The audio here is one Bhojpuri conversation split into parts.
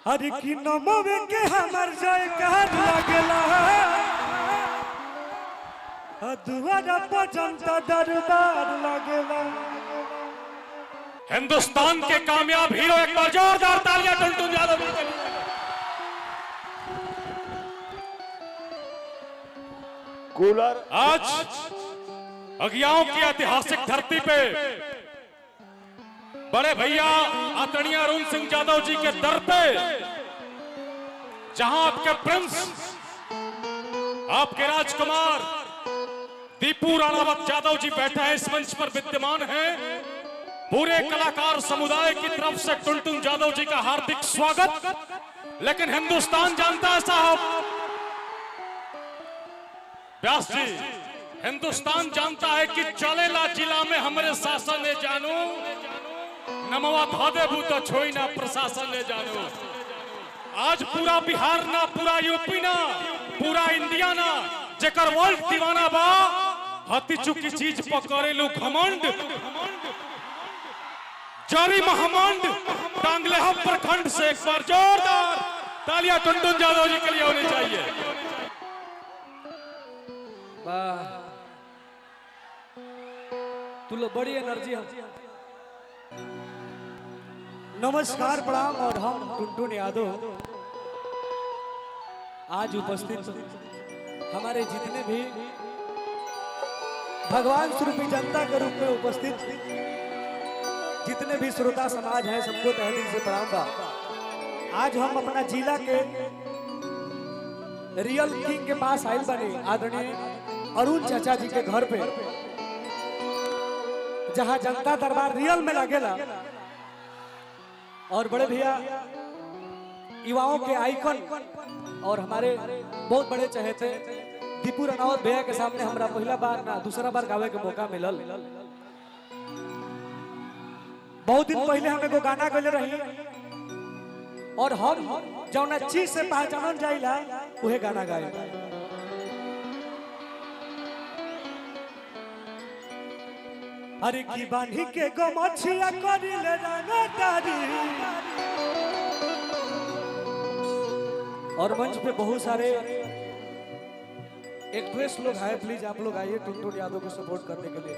अरे की नमवे के हमर जय कहर लगला दुआरा पर जनता दरबार लगला। हिंदुस्तान के कामयाब हीरो एक बार जोरदार तालियां टुनटुन यादव के लिए। कूलर आज अगियाओं की ऐतिहासिक धरती पे बड़े भैया आदरणीय अरुण सिंह यादव जी के दर पे जहां आपके प्रिंस आपके राजकुमार दीपू राणावत यादव जी बैठे हैं, इस मंच पर विद्यमान हैं। पूरे कलाकार समुदाय की तरफ से टुनटुन यादव जी का हार्दिक स्वागत। लेकिन हिंदुस्तान जानता है साहब व्यास जी, हिंदुस्तान जानता है कि चलेला जिला में हमारे शासन ने जानू नमवा धादे भूत छोई ना प्रशासन ले जानू। आज पूरा बिहार ना, पूरा यूपी ना, पूरा इंडिया ना जेकर वर्ल्ड दीवाना बा हती चुकी चीज पकड़ेलू घमंड जारी महामंड टांगले हम प्रखंड से एक बार जोरदार तालियां टुनटुन यादव जी के लिए होनी चाहिए। तू लोग बड़ी एनर्जी है। नमस्कार प्रणाम और हम टुनटुन यादव आज उपस्थित हमारे जितने भी भगवान स्वरूपी जनता के रूप में उपस्थित जितने भी श्रोता समाज हैं सबको तहे दिल से प्रणाम बा। आज हम अपना जिला के रियल किंग के पास आयल बने आदरणीय अरुण चाचा जी के घर पे, जहां जनता दरबार रियल में लगेला और बड़े भैया युवाओं के आइकन और हमारे बहुत बड़े चहेते दीपू राणावत भैया के सामने हमरा पहला बार ना दूसरा बार गावे के मौका मिलल। बहुत दिन पहले हम एगो गाना गले रही और हम जौना चीज से पहचानल जाइला उहे गाना गाए। अरे की बांधी के गमछिया करिले रंगदारी और मंच पे बहुत सारे एक्ट्रेस लोग आए। प्लीज आप लोग आइए टुनटुन यादव को सपोर्ट करने के लिए।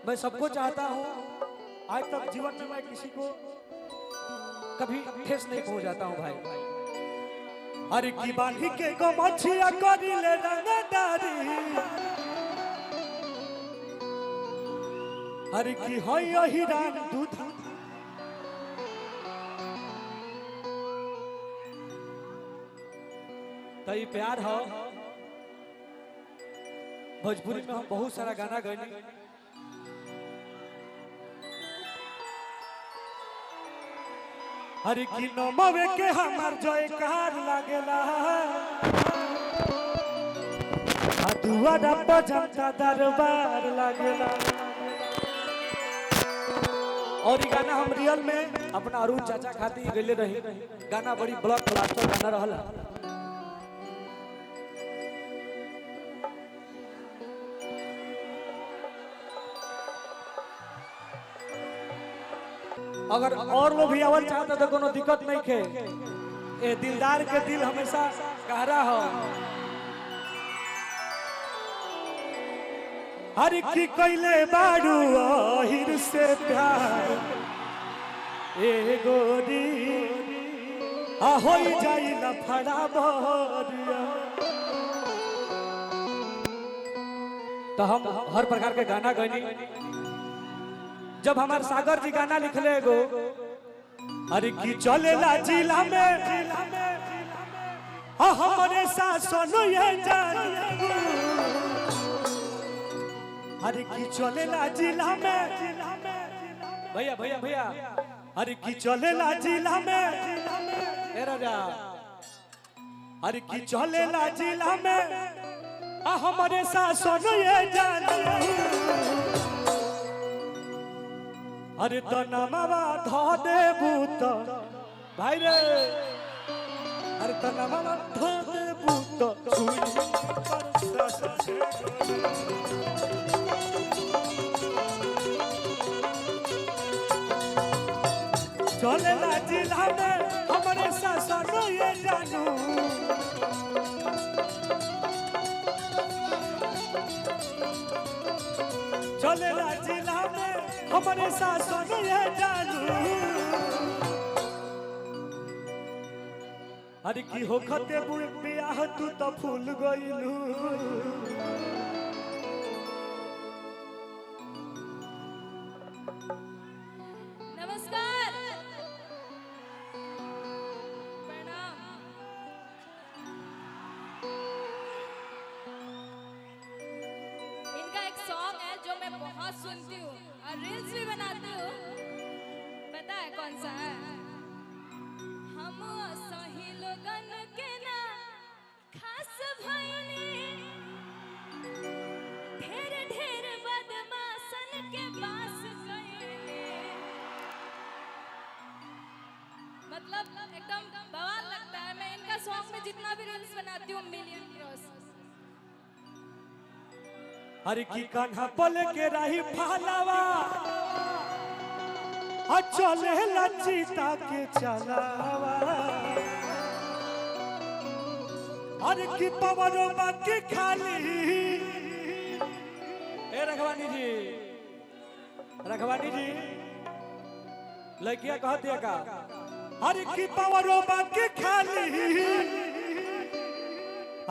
मैं सबको चाहता हूँ, आज तक जीवन में मैं किसी को कभी ठेस नहीं पहुंचाता हूँ भाई। अरे की बांधी के गमछिया करिले रंगदारी अरे की है हिरान दूध तई प्यार हो। भोजपुरी में हम बहुत सारा गाना गाने। अरे की नमवे के हमार जयकार लागेला दुआरा पर जनता दरबार लागेला। और ये गाना हम रियल में अपना अरुण चाचा खाती गले रही। गाना बड़ी ब्लॉक ब्लास्टर गाना रहल। अगर और लोग भी आवल चाहते तो कोनो दिक्कत नहीं खे। ए दिलदार के दिल हमेशा गहरा हो। हर की कैले बाड़ू हिर से प्यार ए गोरी हो जाई न फड़ा बोरिया। तो हम हर प्रकार के गाना गनी। जब हमारे सागर जी गाना लिखले गो अरे की चलेला जिला में हमारे शासन ये जान अरे की चलेला जिला में भैया भैया भैया अरे की चलेला जिला में ए राजा अरे की चलेला जिला में हमारे शासन ये जान अरे तो नमवा धा दे भूत भाई रे अरे तो नमवा धा दे भूत चलेला जिला जिला में हमारे शासन ये जानू चलेला जिला में हमारे शासन ये जानू अरे की हो खते बियाह तू तो फूल गइलू नमस्कार प्रणाम इनका एक सॉन्ग है जो मैं बहुत सुनती हूँ और रील्स भी बनाती हूँ पता है कौन सा है हम सही लोगन के ना खास भइनी ढेर ढेर बदमाशन के पास गइनी मतलब एकदम बवाल लगता है मैं इनका सॉन्ग में जितना भी रील्स बनाती हूँ मिलियन क्रॉस अरे की कान्हा पल के रही फालावा चले लचिता के चलावा अरे की पवरो बाकी खाली ए रघवानी जी लड़किया कहती है का अरे की पवरो बाकी खाली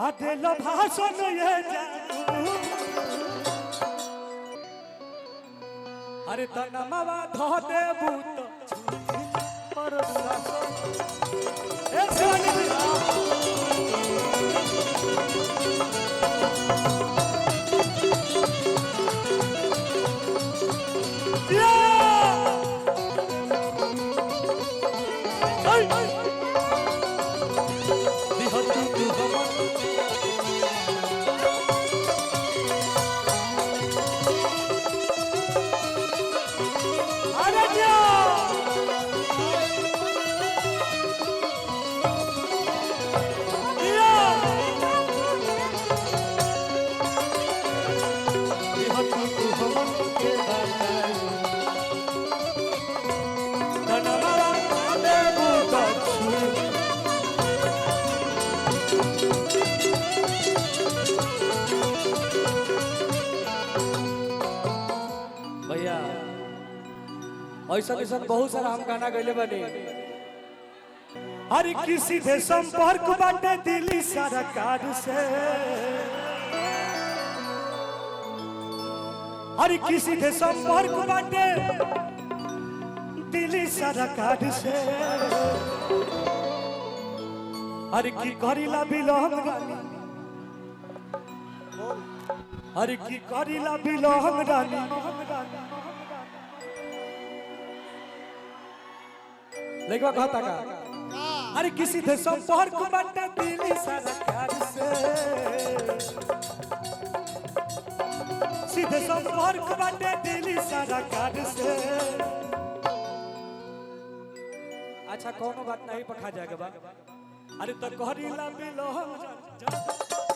आधे लो भाषण ये जानू अरे तनमवा धो दे भूत पर एक भैया ऐसा बहुत सारा हम गाना गैले बने अरे किसी दे संपर्क बाटे दिल्ली सरकार से अरे किसी दे संपर्क बाटे दिल्ली सरकार से अरे की करिला बिलोंग रानी अरे की करिला बिलोंग रानी लेकिन कहता का अरे किसी थे संपर्क बाटे दिल्ली सरकार से सीधे संपर्क बाटे दिल्ली सरकार से अच्छा कोनो बात नहीं पखा जाएगा बा अरे तो कहरीला बिलोंग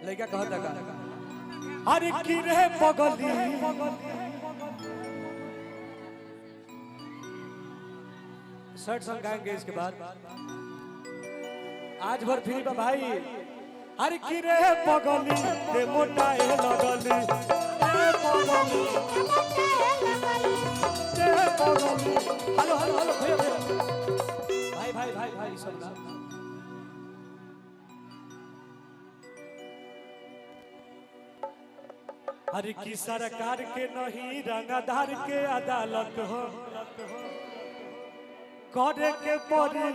लड़का कहता का अरे की रे पगली शर्ट सॉन्ग गाएंगे इसके बाद आज भर फ्री बा भाई अरे की रे पगली ते मोटाए लगली रे पगली रे पगली हेलो हेलो हेलो भैया भाई सब ना अरे की सरकार के नहीं रंगदार के अदालत हो करे के पड़ी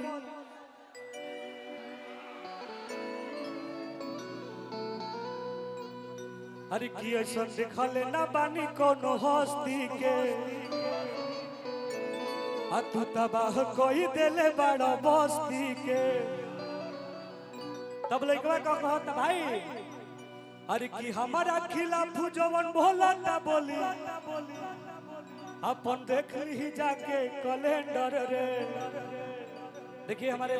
अरे की ऐसा देखल ना बानी कोनो हस्ती के तू तबाह कोई देले बड़ा बस्ती के तब लइकवा का कहत भाई अरे की हमारा खिलाफ जवन भोला ना बोली अपन देख ली जाके कैलेंडर रे। देखिए हमारे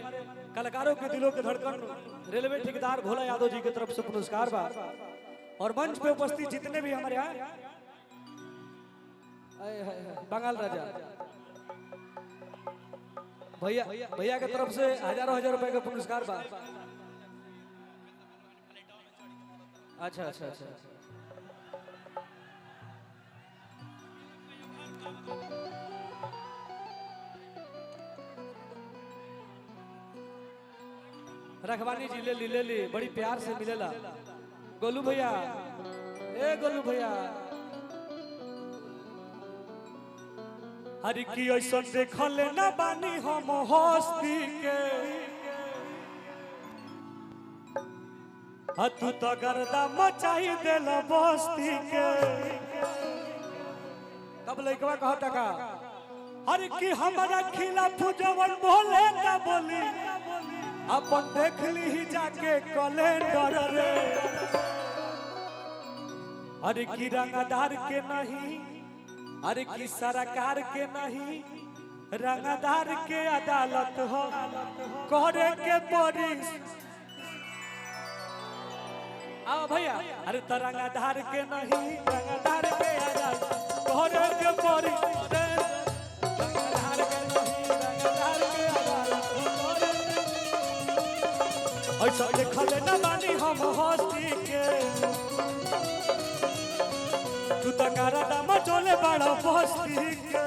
कलाकारों के दिलों के धड़कन रेलवे ठेकेदार भोला यादव जी की तरफ से पुरस्कार बा। और मंच पे उपस्थित जितने भी हमारे यहाँ बंगाल राजा भैया भैया की तरफ से हजारों हजार रुपए का पुरस्कार बा। अच्छा अच्छा अच्छा रखवानी जी ले ली बड़ी प्यार से मिलेला। गोलू भैया ए गोलू भैया हरी की ऐसा देखल ना बानी हम हस्ती के तू तो गर्दा मचाई देल बस्ती के। तब लइकवा कहता का हर की हमारा खिलाफ जवन बोले ना बोली अपन देख ली जाके कैलेंडर रे। अरे की रंगदार के नहीं अरे की सरकार के नहीं रंगदार के अदालत हो करे के पड़ी। आओ भैया अरे तो रंगदार के नहीं रंगदार के अदालत करे के पड़ी। रंगदार के नहीं रंगदार के अदालत ऐसा देखल न बानी हम हस्ती के तू तो गारा मचोले बड़ा बस्ती के।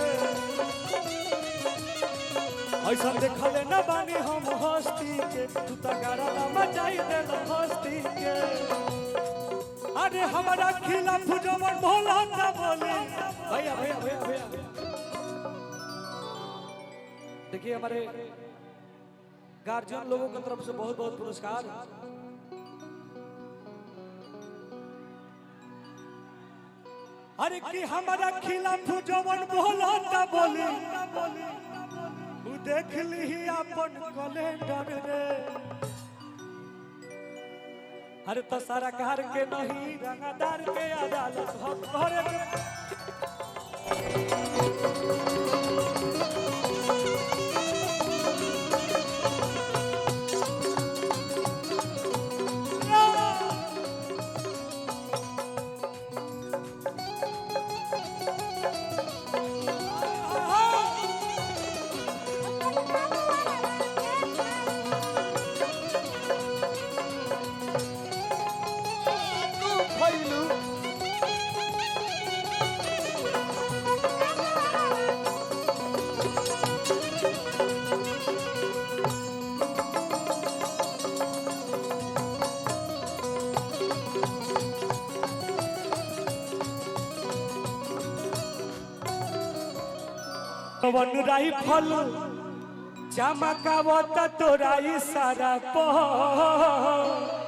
ऐसा देखल न बानी हम हस्ती के तू तो गारा मचाई देल बस्ती के। अरे हमारा खिलाफ जवन भोला ना बोले भैया भैया भैया भैया देखिए हमारे गार्जियन लोगों की तरफ से बहुत बहुत पुरस्कार। अरे कि हमारा खिलाफ जवन बोला ना बोली तू देख ली अपन कैलेंडर रे। अरे तो सरकार के नहीं रंगदार के अदालत हम करे वन राइफल चमकावत तोरा इशारा पर